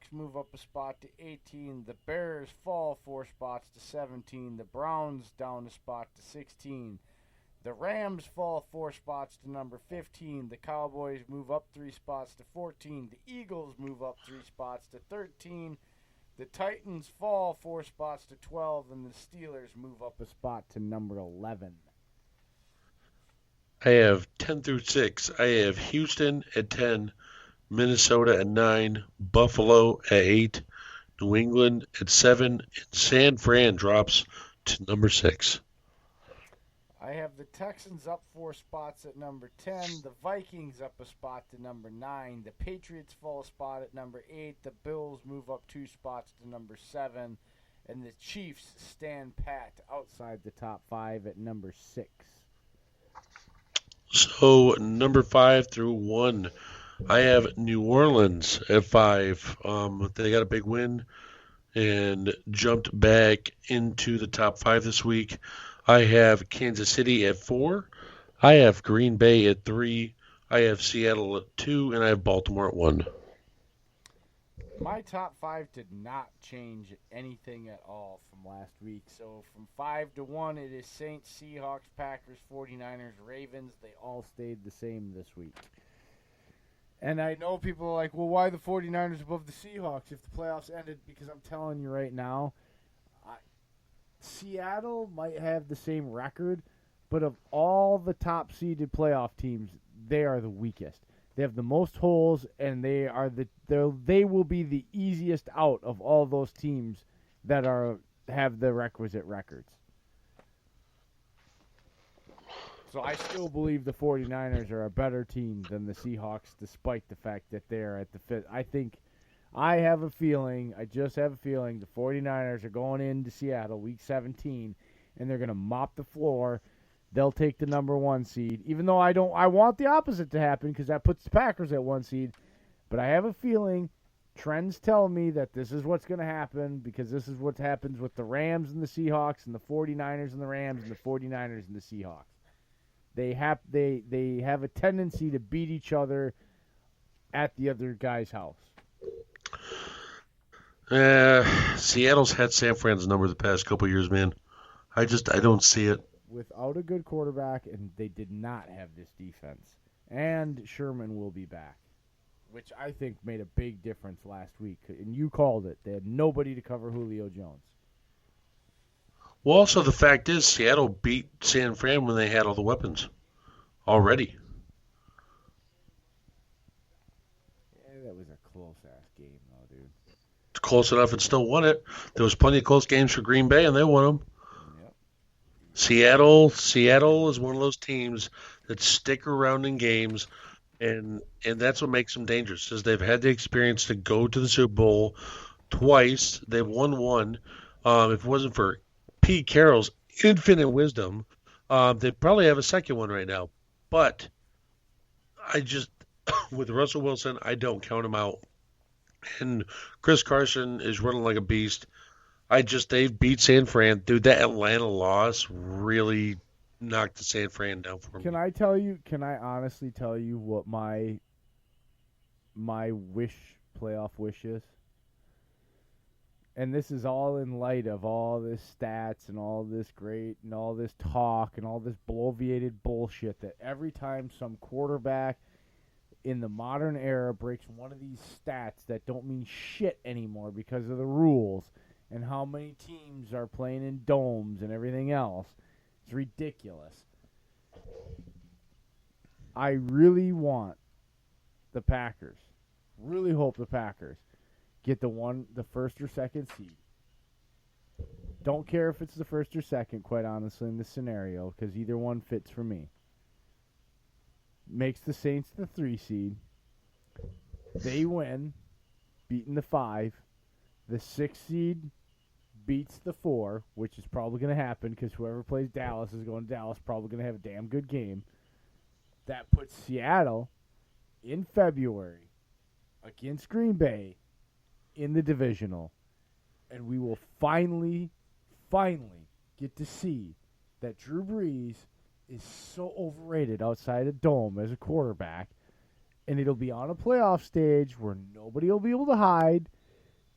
Seahawks move up a spot to 18. The Bears fall 4 spots to 17. The Browns down a spot to 16. The Rams fall 4 spots to number 15. The Cowboys move up 3 spots to 14. The Eagles move up 3 spots to 13. The Titans fall 4 spots to 12. And the Steelers move up a spot to number 11. I have 10 through 6. I have Houston at 10, Minnesota at 9, Buffalo at 8, New England at 7, and San Fran drops to number 6. I have the Texans up 4 spots at number 10. The Vikings up a spot to number 9. The Patriots fall a spot at number 8. The Bills move up 2 spots to number 7. And the Chiefs stand pat outside the top 5 at number 6. So number 5 through 1. I have New Orleans at 5. They got a big win and jumped back into the top 5 this week. I have Kansas City at 4. I have Green Bay at 3. I have Seattle at 2, and I have Baltimore at 1. My top 5 did not change anything at all from last week. So from 5 to 1, it is Saints, Seahawks, Packers, 49ers, Ravens. They all stayed the same this week. And I know people are like, well, why the 49ers above the Seahawks if the playoffs ended? Because I'm telling you right now, Seattle might have the same record, but of all the top-seeded playoff teams, they are the weakest. They have the most holes, and they will be the easiest out of all those teams that have the requisite records. So I still believe the 49ers are a better team than the Seahawks, despite the fact that they're at the fifth. I have a feeling, I just have a feeling, the 49ers are going into Seattle week 17, and they're going to mop the floor. They'll take the number 1 seed, even though I want the opposite to happen because that puts the Packers at 1 seed. But I have a feeling, trends tell me that this is what's going to happen because this is what happens with the Rams and the Seahawks and the 49ers and the Rams and the 49ers and the Seahawks. They have a tendency to beat each other at the other guy's house. Seattle's had San Fran's number the past couple years, man. I don't see it. Without a good quarterback, and they did not have this defense. And Sherman will be back, which I think made a big difference last week. And you called it. They had nobody to cover Julio Jones. Well, also the fact is Seattle beat San Fran when they had all the weapons already. Yeah, that was a close-ass game, though, dude. It's close enough and still won it. There was plenty of close games for Green Bay, and they won them. Yep. Seattle is one of those teams that stick around in games, and that's what makes them dangerous. Is they've had the experience to go to the Super Bowl twice. They've won one. If it wasn't for Pete Carroll's infinite wisdom, they'd probably have a second one right now. But I just, with Russell Wilson, I don't count him out. And Chris Carson is running like a beast. They've beat San Fran. Dude, that Atlanta loss really knocked the San Fran down for me. Can I honestly tell you what my playoff wish is? And this is all in light of all this stats and all this great and all this talk and all this bloviated bullshit that every time some quarterback in the modern era breaks one of these stats that don't mean shit anymore because of the rules and how many teams are playing in domes and everything else, it's ridiculous. I really want the Packers, really hope the Packers get the first or second seed. Don't care if it's the first or second, quite honestly, in this scenario, because either one fits for me. Makes the Saints the 3 seed. They win, beating the 5. The 6 seed beats the 4, which is probably going to happen because whoever plays Dallas is going to Dallas, probably going to have a damn good game. That puts Seattle in February against Green Bay in the divisional, and we will finally get to see that Drew Brees is so overrated outside a dome as a quarterback, and it'll be on a playoff stage where nobody will be able to hide,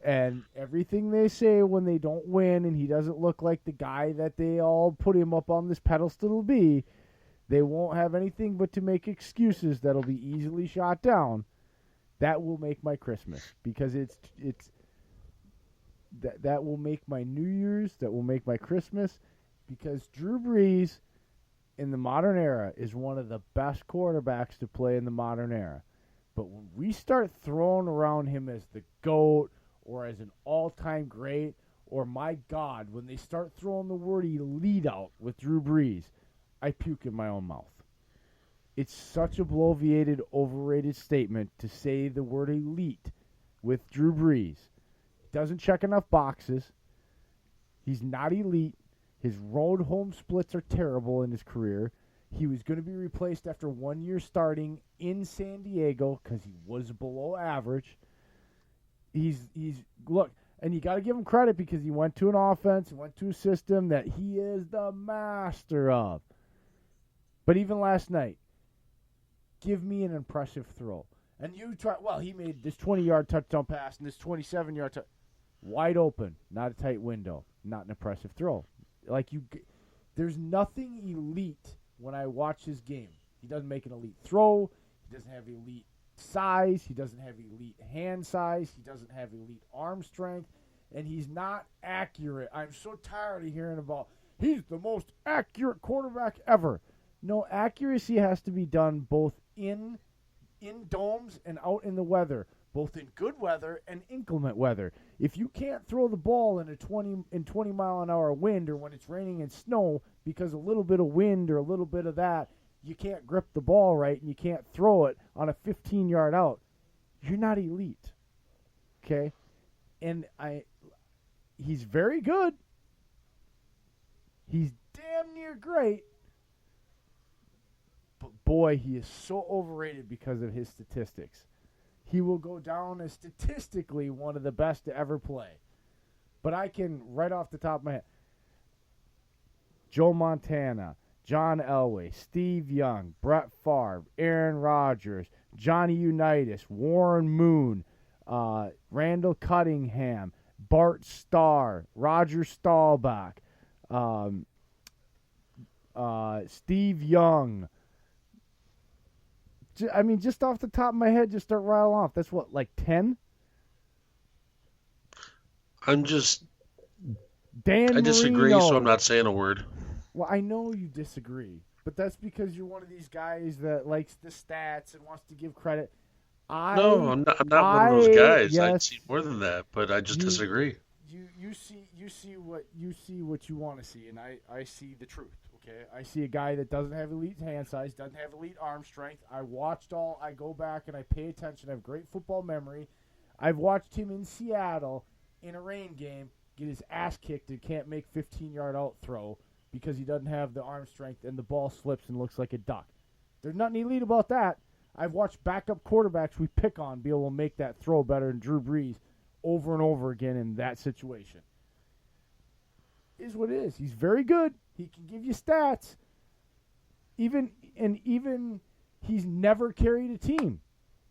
And everything they say when they don't win and he doesn't look like the guy that they all put him up on this pedestal to be, they won't have anything but to make excuses that'll be easily shot down. That will make my Christmas, because that will make my New Year's, that will make my Christmas, because Drew Brees in the modern era is one of the best quarterbacks to play in the modern era. But when we start throwing around him as the GOAT or as an all-time great, or my God, when they start throwing the word elite out with Drew Brees, I puke in my own mouth. It's such a bloviated, overrated statement to say the word elite with Drew Brees. Doesn't check enough boxes. He's not elite. His road home splits are terrible in his career. He was going to be replaced after 1 year starting in San Diego because he was below average. Look, and you got to give him credit because he went to an offense, went to a system that he is the master of. But even last night, give me an impressive throw. And you try, well, he made this 20-yard touchdown pass and this 27-yard touchdown. Wide open, not a tight window, not an impressive throw. There's nothing elite when I watch his game. He doesn't make an elite throw. He doesn't have elite size. He doesn't have elite hand size. He doesn't have elite arm strength. And he's not accurate. I'm so tired of hearing about he's the most accurate quarterback ever. No, accuracy has to be done both in domes and out in the weather, both in good weather and inclement weather. If you can't throw the ball in 20 mile an hour wind, or when it's raining and snow, because a little bit of wind or a little bit of that, you can't grip the ball right and you can't throw it on a 15-yard out, you're not elite. Okay? And he's very good. He's damn near great. But boy, he is so overrated because of his statistics. He will go down as statistically one of the best to ever play. But I can, right off the top of my head, Joe Montana, John Elway, Steve Young, Brett Favre, Aaron Rodgers, Johnny Unitas, Warren Moon, Randall Cunningham, Bart Starr, Roger Staubach, Steve Young. I mean, just off the top of my head, just start rattling off. That's what, like 10? I disagree, Marino. so I'm not saying a word. Well, I know you disagree, but that's because you're one of these guys that likes the stats and wants to give credit. No, I'm not one of those guys. Yes, I'd see more than that, but I just disagree. You see what you want to see, and I see the truth. Okay, I see a guy that doesn't have elite hand size, doesn't have elite arm strength. I go back and I pay attention. I have great football memory. I've watched him in Seattle in a rain game get his ass kicked and can't make 15-yard out throw because he doesn't have the arm strength and the ball slips and looks like a duck. There's nothing elite about that. I've watched backup quarterbacks we pick on be able to make that throw better than Drew Brees over and over again in that situation. Is what it is. He's very good. He can give you stats. Even he's never carried a team.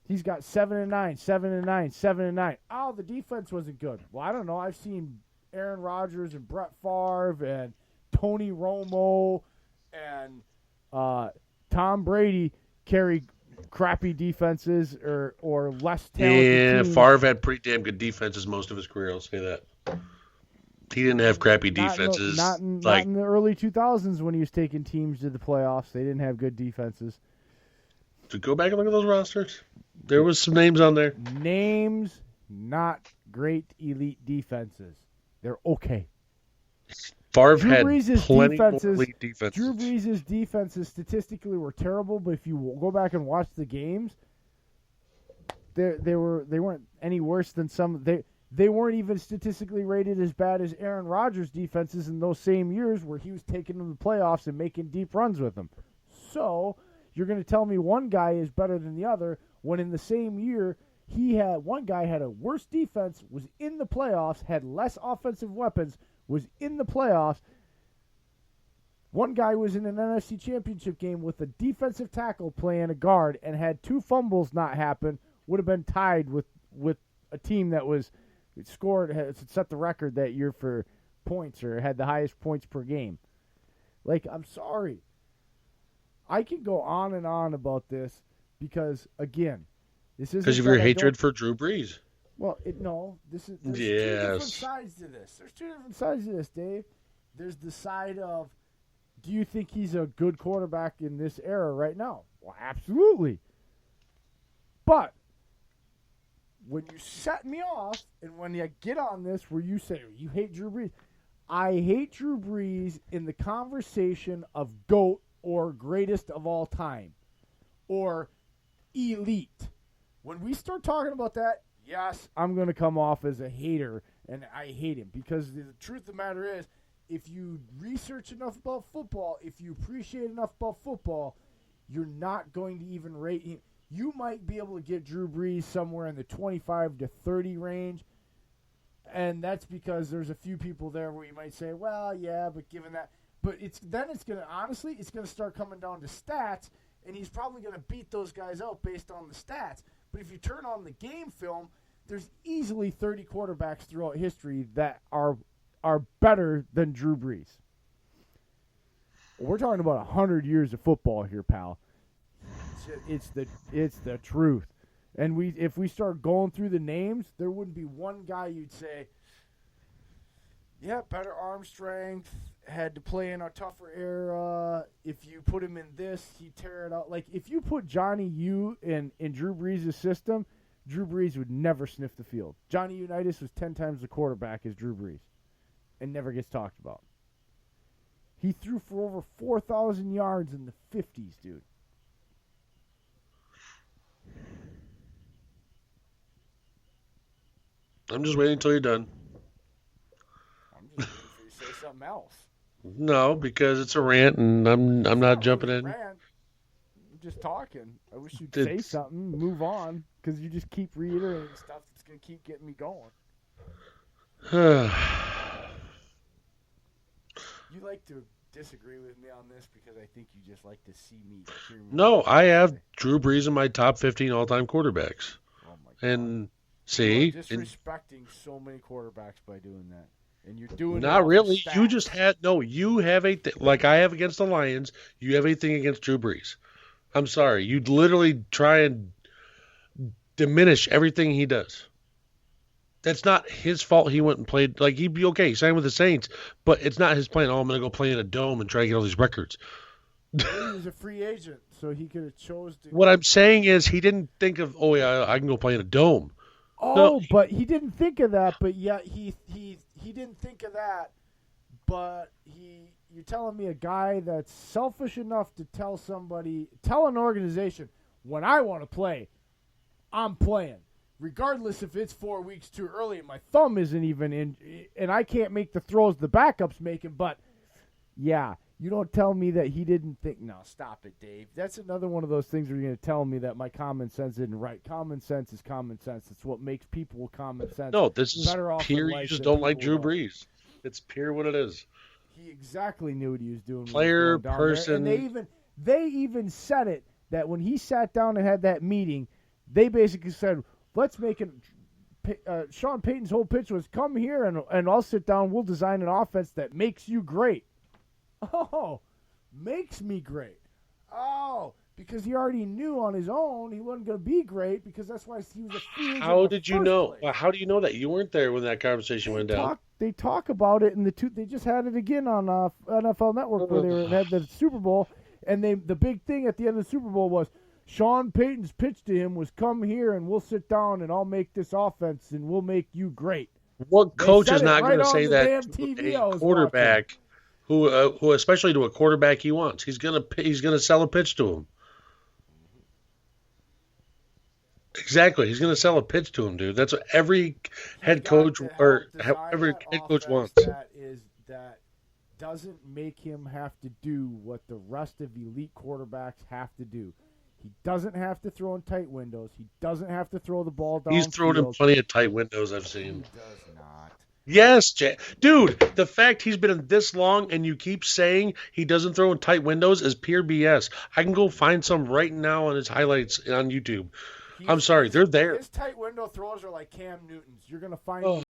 He's got 7-9, 7-9, 7-9. Oh, the defense wasn't good. Well, I don't know. I've seen Aaron Rodgers and Brett Favre and Tony Romo and Tom Brady carry crappy defenses or less talented teams. Favre had pretty damn good defenses most of his career. I'll say that. He didn't have crappy defenses. Not in the early 2000s when he was taking teams to the playoffs. They didn't have good defenses. To go back and look at those rosters, there was some names on there. Names, not great elite defenses. They're okay. Favre had plenty more elite defenses. Drew Brees' defenses statistically were terrible, but if you go back and watch the games, they weren't any worse than some. They weren't even statistically rated as bad as Aaron Rodgers' defenses in those same years where he was taking them to the playoffs and making deep runs with them. So you're going to tell me one guy is better than the other when in the same year one guy had a worse defense, was in the playoffs, had less offensive weapons, was in the playoffs. One guy was in an NFC Championship game with a defensive tackle playing a guard and had 2 fumbles not happen, would have been tied with a team that was It set the record that year for points or had the highest points per game. Like, I'm sorry. I can go on and on about this because, again, this isn't Because of that your I hatred don't. for Drew Brees. Well, no. There's two different Yes. sides to this. There's two different sides to this, Dave. There's the side of, do you think he's a good quarterback in this era right now? Well, absolutely. But when you set me off and when I get on this where you say you hate Drew Brees, I hate Drew Brees in the conversation of GOAT or greatest of all time or elite. When we start talking about that, yes, I'm going to come off as a hater, and I hate him because the truth of the matter is, if you research enough about football, if you appreciate enough about football, you're not going to even rate him. You might be able to get Drew Brees somewhere in the 25 to 30 range, and that's because there's a few people there where you might say, well, yeah, but given that. But it's going to start coming down to stats, and he's probably going to beat those guys out based on the stats. But if you turn on the game film, there's easily 30 quarterbacks throughout history that are better than Drew Brees. We're talking about 100 years of football here, pal. It's the truth. And if we start going through the names, there wouldn't be one guy you'd say, yeah, better arm strength, had to play in a tougher era. If you put him in this, he'd tear it out. Like, if you put Johnny U in Drew Brees' system, Drew Brees would never sniff the field. Johnny Unitas was 10 times the quarterback as Drew Brees and never gets talked about. He threw for over 4,000 yards in the 50s, dude. I'm just waiting until you're done. I'm just waiting for you to say something else. No, because it's a rant, and I'm not jumping in. Rant. I'm just talking. I wish you'd say something, move on, because you just keep reiterating stuff that's going to keep getting me going. You like to disagree with me on this because I think you just like to hear me. No, I have Drew Brees in my top 15 all-time quarterbacks. Oh my God. And see, you're disrespecting so many quarterbacks by doing that. And you're doing not really. You just had you have like I have against the Lions. You have a thing against Drew Brees. I'm sorry. You'd literally try and diminish everything he does. That's not his fault. He went and played. Like, he'd be okay. He signed with the Saints, but it's not his plan. Oh, I'm going to go play in a dome and try to get all these records. He was a free agent, so he could have chose to. What I'm saying is he didn't think of, oh, yeah, I can go play in a dome. Oh, no. But he didn't think of that. But yet he didn't think of that. But you're telling me a guy that's selfish enough to tell an organization, when I want to play, I'm playing. Regardless if it's 4 weeks too early and my thumb isn't even in, and I can't make the throws the backup's making, but yeah, you don't tell me that he didn't think. No, stop it, Dave. That's another one of those things where you're going to tell me that my common sense isn't right. Common sense is common sense. It's what makes people with common sense No, this is better off pure. in life You just than don't like people Drew don't. Brees. It's pure what it is. He exactly knew what he was doing. Player, when he was going down person. there. And they even said it, that when he sat down and had that meeting, they basically said, let's make it. Sean Payton's whole pitch was, come here and I'll sit down. We'll design an offense that makes you great. Oh, makes me great. Oh, because he already knew on his own he wasn't going to be great because that's why he was a free agent. How did you know? Place. How do you know that? You weren't there when that conversation went down. They talk about it in they just had it again on NFL Network where they had the Super Bowl, and the big thing at the end of the Super Bowl was Sean Payton's pitch to him was, come here and we'll sit down and I'll make this offense and we'll make you great. What coach is not going to say that to a quarterback who especially to a quarterback he wants? He's gonna sell a pitch to him. Exactly, he's gonna sell a pitch to him, dude. That's what every head coach wants. That doesn't make him have to do what the rest of elite quarterbacks have to do. He doesn't have to throw in tight windows. He doesn't have to throw the ball down. He's thrown in plenty of tight windows I've seen. He does not. Yes, dude, the fact he's been in this long and you keep saying he doesn't throw in tight windows is pure BS. I can go find some right now on his highlights on YouTube. I'm sorry, they're there. His tight window throws are like Cam Newton's. You're gonna find Oh.